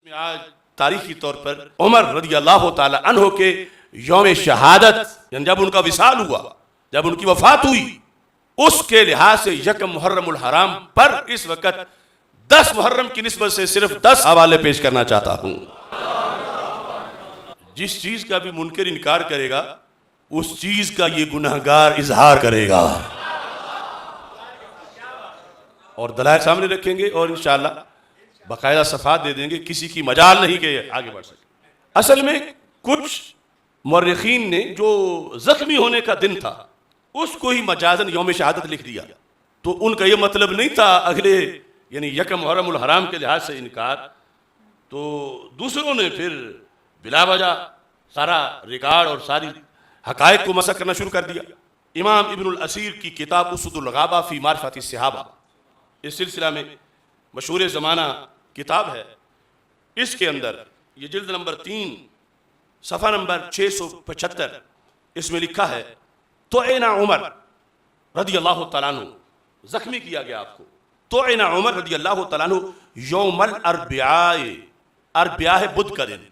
آج تاریخی طور پر عمر رضی اللہ تعالی عنہ کے یوم شہادت یعنی جب ان کا وصال ہوا، جب ان کی وفات ہوئی، اس کے لحاظ سے یکم محرم الحرام پر اس وقت 10 محرم کی نسبت سے صرف 10 حوالے پیش کرنا چاہتا ہوں۔ جس چیز کا بھی منکر انکار کرے گا اس چیز کا یہ گناہگار اظہار کرے گا، اور دلائل سامنے رکھیں گے اور انشاءاللہ باقاعدہ صفحات دے دیں گے، کسی کی مجال نہیں کہ آگے بڑھ سکے۔ اصل میں کچھ مورخین نے جو زخمی ہونے کا دن تھا اس کو ہی مجازن یوم شہادت لکھ دیا، تو ان کا یہ مطلب نہیں تھا اگلے یعنی یکم محرم الحرام کے لحاظ سے انکار، تو دوسروں نے پھر بلا وجہ سارا ریکارڈ اور ساری حقائق کو مسخ کرنا شروع کر دیا۔ امام ابن الاسیر کی کتاب اسد الغابہ فی معرفت الصحابہ، اس سلسلہ میں مشہور زمانہ کتاب ہے، اس کے اندر یہ جلد نمبر 3 صفحہ نمبر 675 اس میں لکھا ہے توعنا عمر رضی اللہ تعالیٰ عنہ، زخمی کیا گیا آپ کو، توعنا عمر رضی اللہ تعالیٰ عنہ یوم الاربعاء، اربعاء ہے بدھ کا دن،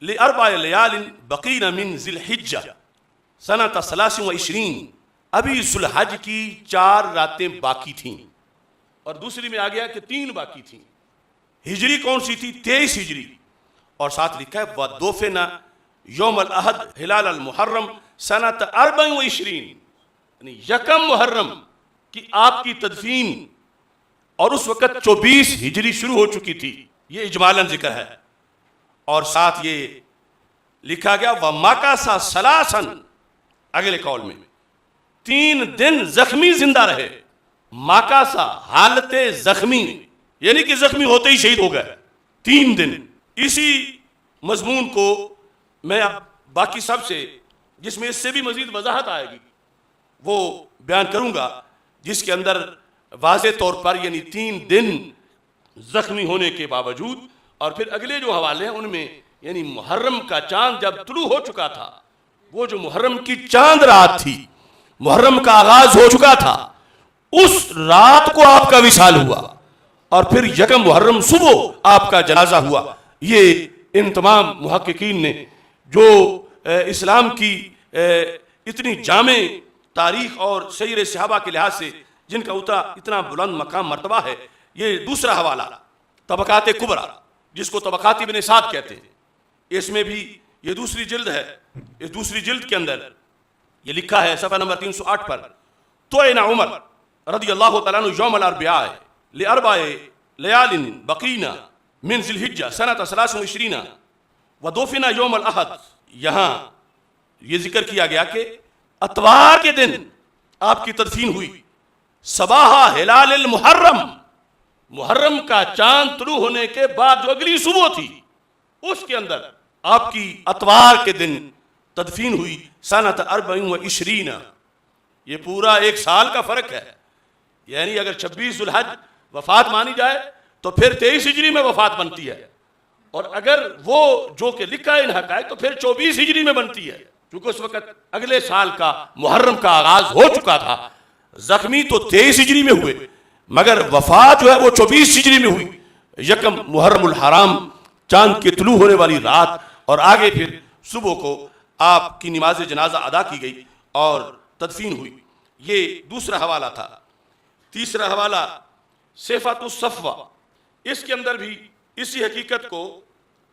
لاربع لیال بقین من ذی الحجہ سنۃ 23، ابھی ذو الحج کی 4 راتیں باقی تھیں، اور دوسری میں آ گیا کہ 3 باقی تھیں۔ ہجری کون سی تھی؟ 23 ہجری، اور ساتھ لکھا ہے وَدُفِنَ یوم الاحد ہلال المحرم سنۃ 24، یعنی یکم محرم کی آپ کی تدفین، اور اس وقت 24 ہجری شروع ہو چکی تھی، یہ اجمالاً ذکر ہے، اور ساتھ یہ لکھا گیا وَمَكَثَ ثَلَاثًا، اگلے قول میں 3 دن زخمی زندہ رہے، ماکاسا حالت زخمی، یعنی کہ زخمی ہوتے ہی شہید ہو گئے 3 دن۔ اسی مضمون کو میں باقی سب سے جس میں اس سے بھی مزید وضاحت آئے گی وہ بیان کروں گا، جس کے اندر واضح طور پر یعنی 3 دن زخمی ہونے کے باوجود، اور پھر اگلے جو حوالے ہیں ان میں یعنی محرم کا چاند جب طلوع ہو چکا تھا، وہ جو محرم کی چاند رات تھی، محرم کا آغاز ہو چکا تھا، اس رات کو آپ کا وصال ہوا، اور پھر یکم محرم صبح آپ کا جنازہ ہوا۔ یہ ان تمام محققین نے جو اسلام کی اتنی جامع تاریخ اور سیر صحابہ کے لحاظ سے جن کا اتنا بلند مقام مرتبہ ہے، یہ دوسرا حوالہ طبقات کبریٰ جس کو طبقات ابن سعد کہتے ہیں، اس میں بھی یہ دوسری جلد ہے، اس دوسری جلد کے اندر یہ لکھا ہے صفحہ نمبر 308 پر توعنا عمر رضی اللہ تعالیٰ عنہ یوم الاربعاء لاربع لیال بقین من ذی الحجہ سنۃ 23 ودفن یوم الاحد۔ یہاں یہ ذکر کیا گیا کہ اتوار کے دن آپ کی تدفین ہوئی، صباح ہلال المحرم، محرم کا چاند طلوع ہونے کے بعد جو اگلی صبح تھی اس کے اندر آپ کی اتوار کے دن تدفین ہوئی سنۃ 24۔ یہ پورا 1 سال کا فرق ہے، یعنی اگر 26 ذو الحج وفات مانی جائے تو پھر 23 ہجری میں وفات بنتی ہے، اور اگر وہ جو کہ لکھا ہے ان حقائق تو پھر 24 ہجری میں بنتی ہے، کیونکہ اس وقت اگلے سال کا محرم کا آغاز ہو چکا تھا۔ زخمی تو 23 ہجری میں ہوئے مگر وفات جو ہے وہ 24 ہجری میں ہوئی، یکم محرم الحرام چاند کے طلوع ہونے والی رات، اور آگے پھر صبح کو آپ کی نماز جنازہ ادا کی گئی اور تدفین ہوئی۔ یہ دوسرا حوالہ تھا۔ تیسرا حوالہ صفۃ الصفوہ، اس کے اندر بھی اسی حقیقت کو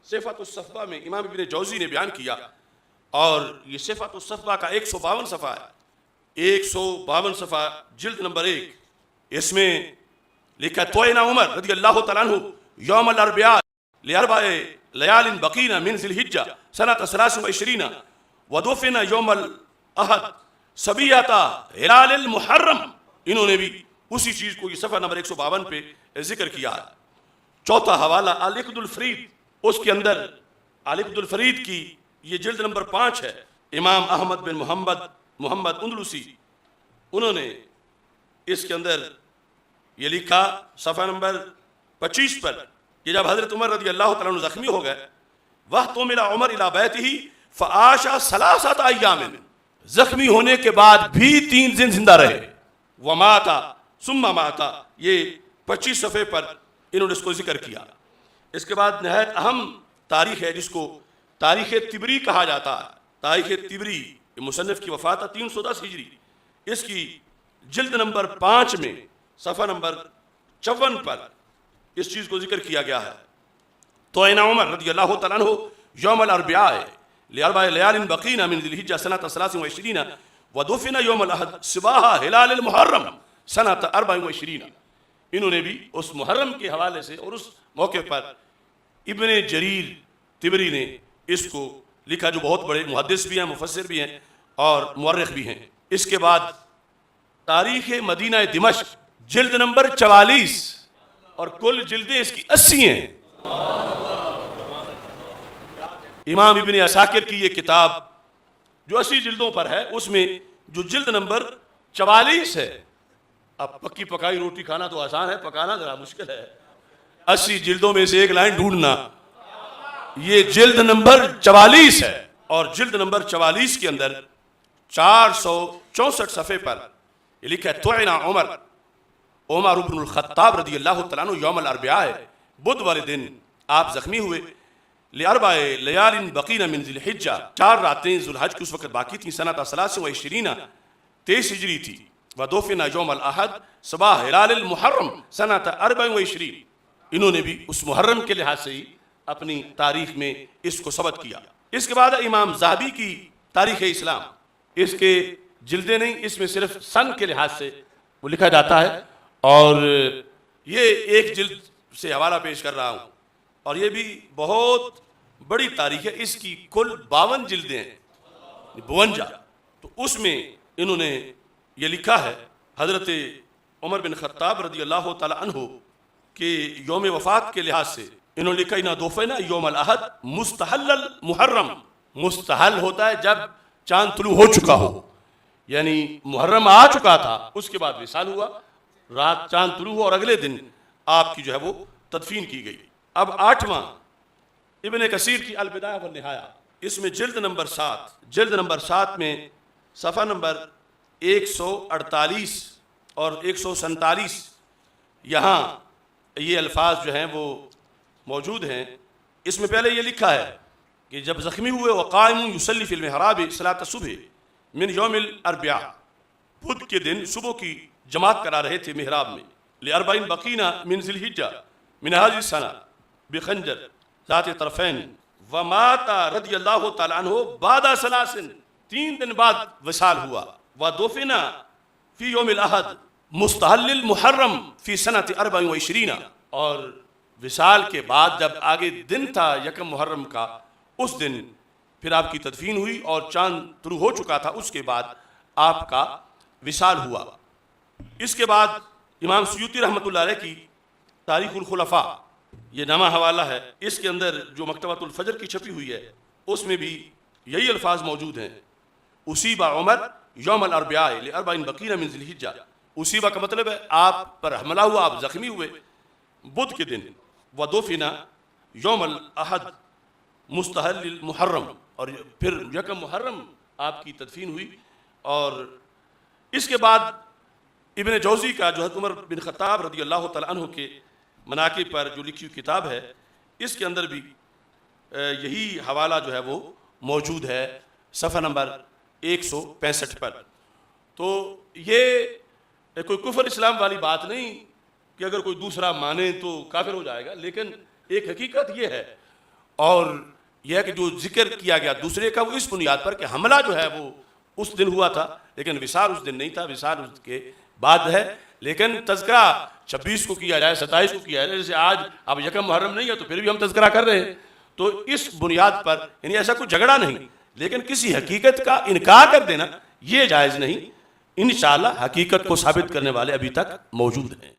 صفۃ الصفوہ میں امام ابن جوزی نے بیان کیا، اور یہ صفۃ الصفوہ کا 152 صفحہ ہے، 152 صفحہ جلد نمبر 1، اس میں لکھا توعنا عمر رضی اللہ تعالیٰ عنہ یوم الاربعاء لاربع لیال بقین من ذی الحجہ سنۃ 23 ودفن یوم الاحد صبیحۃ ہلال المحرم۔ انہوں نے بھی اسی چیز کو یہ صفحہ نمبر 152 پہ ذکر کیا ہے۔ چوتھا حوالہ العقد الفرید، اس کے اندر العقد الفرید کی یہ جلد نمبر 5 ہے، امام احمد بن محمد اندلسی، انہوں نے اس کے اندر یہ لکھا صفحہ نمبر 25 پر کہ جب حضرت عمر رضی اللہ تعالیٰ عنہ زخمی ہو گئے، وَاحْتُمِلَ عمر إِلَى بَيْتِهِ فَعَاشَ 3 أَيَّامٍ، زخمی ہونے کے بعد بھی 3 دن زندہ رہے، وَمَاتَ ثُمَّ مَاتَ، یہ 25 صفحے پر انہوں نے اس کو ذکر کیا۔ اس کے بعد نہایت اہم تاریخ ہے جس کو تاریخ تبری کہا جاتا ہے. تاریخ تبری مصنف کی وفات ہے 310 ہجری. اس کی جلد نمبر 5 میں صفحہ نمبر 54 پر اس چیز کو ذکر کیا گیا ہے. طعن عمر رضی اللہ تعالیٰ عنہ یوم الاربعاء لاربع لیال بقین من ذی الحجہ سنۃ 23 ودفن یوم الاحد صباح ہلال المحرم سنۃ 24. انہوں نے بھی اس محرم کے حوالے سے اور اس موقع پر ابن جریر طبری نے اس کو لکھا، جو بہت بڑے محدث بھی ہیں، مفسر بھی ہیں اور مورخ بھی ہیں. اس کے بعد تاریخ مدینہ دمشق جلد نمبر 44 اور کل جلدیں اس کی 80 ہیں. امام ابن عساکر کی یہ کتاب جو 80 جلدوں پر ہے، اس میں جو جلد نمبر 44 ہے، اب پکی پکائی روٹی کھانا تو آسان ہے، پکانا ذرا مشکل ہے. 80 جلدوں میں سے ایک لائن ڈھونڈنا. یہ جلد نمبر 44 ہے اور جلد نمبر 44 کے اندر 464 صفحے پر یہ لکھا ہے طعن عمر بن الخطاب رضی اللہ تعالیٰ عنہ یوم الاربعاء، بدھ والے دن آپ زخمی ہوئے. لاربع لیال بقین من ذی الحجہ، 4 راتیں ذو الحج کی اس وقت باقی تھیں. سنۃ 23 ہجری تھی. ودفن یوم الاحد صباح ہلال المحرم سنۃ 24. انہوں نے بھی اس محرم کے لحاظ سے ہی اپنی تاریخ میں اس کو ثبت کیا. اس کے بعد امام ذہبی کی تاریخ اسلام، اس کے جلدیں نہیں، اس میں صرف سن کے لحاظ سے وہ لکھا جاتا ہے اور یہ ایک جلد سے حوالہ پیش کر رہا ہوں اور یہ بھی بہت بڑی تاریخ ہے. اس کی کل 52 جلدیں ہیں، 52. تو اس میں انہوں نے یہ لکھا ہے حضرت عمر بن خطاب رضی اللہ تعالی عنہ کہ یوم وفات کے لحاظ سے انہوں نے لکھا اِنَا دُفِنَ یوم الاحد مستحل المحرم. مستحل ہوتا ہے جب چاند طلوع ہو چکا ہو، یعنی محرم آ چکا تھا، اس کے بعد وصال ہوا، رات چاند طلوع ہوا اور اگلے دن آپ کی جو ہے وہ تدفین کی گئی. اب 8واں ابن کثیر کی البدایہ والنہایہ، اس میں جلد نمبر 7 میں صفحہ نمبر 148 اور 147 یہاں یہ الفاظ جو ہیں وہ موجود ہیں. اس میں پہلے یہ لکھا ہے کہ جب زخمی ہوئے وقائم یصلی فی المحراب صلاۃ الصبح من یوم الاربعاء، بدھ کے دن صبح کی جماعت کرا رہے تھے محراب میں. لاربعین بقینا من ذی الحجہ من هذه السنہ بخنجر ذات طرفین ومات رضی اللہ تعالی عنہ بعد 3 دن بعد وصال ہوا. ودفن فی یوم الاحد مستحل المحرم فی سنۃ 24. اور وصال کے بعد جب آگے دن تھا 1 محرم کا، اس دن پھر آپ کی تدفین ہوئی اور چاند طلوع ہو چکا تھا، اس کے بعد آپ کا وصال ہوا. اس کے بعد امام سیوطی رحمۃ اللہ علیہ کی تاریخ الخلفاء، یہ نامہ حوالہ ہے، اس کے اندر جو مکتبۃ الفجر کی چھپی ہوئی ہے اس میں بھی یہی الفاظ موجود ہیں. اصیب عمر یوم الاربعاء لاربع بقین من ذی الحجہ. اصیبہ کا مطلب ہے آپ پر حملہ ہوا، آپ زخمی ہوئے بدھ کے دن. ودفن یوم الاحد مستحل المحرم، اور پھر 1 محرم آپ کی تدفین ہوئی. اور اس کے بعد ابن جوزی کا جو حضرت عمر بن خطاب رضی اللہ تعالیٰ عنہ کے مناقب پر جو لکھی ہوئی کتاب ہے، اس کے اندر بھی یہی حوالہ جو ہے وہ موجود ہے صفحہ نمبر 165 پر. تو یہ کوئی کفر اسلام والی بات نہیں کہ اگر کوئی دوسرا مانے تو کافر ہو جائے گا، لیکن ایک حقیقت یہ ہے اور یہ ہے کہ جو ذکر کیا گیا دوسرے کا، وہ اس بنیاد پر کہ حملہ جو ہے وہ اس دن ہوا تھا لیکن وصال اس دن نہیں تھا، وصال اس کے بعد ہے. لیکن تذکرہ 26 کو کیا جائے، 27 کو کیا جائے، جیسے آج اب 1 محرم نہیں ہے تو پھر بھی ہم تذکرہ کر رہے ہیں. تو اس بنیاد پر یعنی ایسا کوئی جھگڑا نہیں، لیکن کسی حقیقت کا انکار کر دینا یہ جائز نہیں. انشاءاللہ حقیقت کو ثابت کرنے والے ابھی تک موجود ہیں.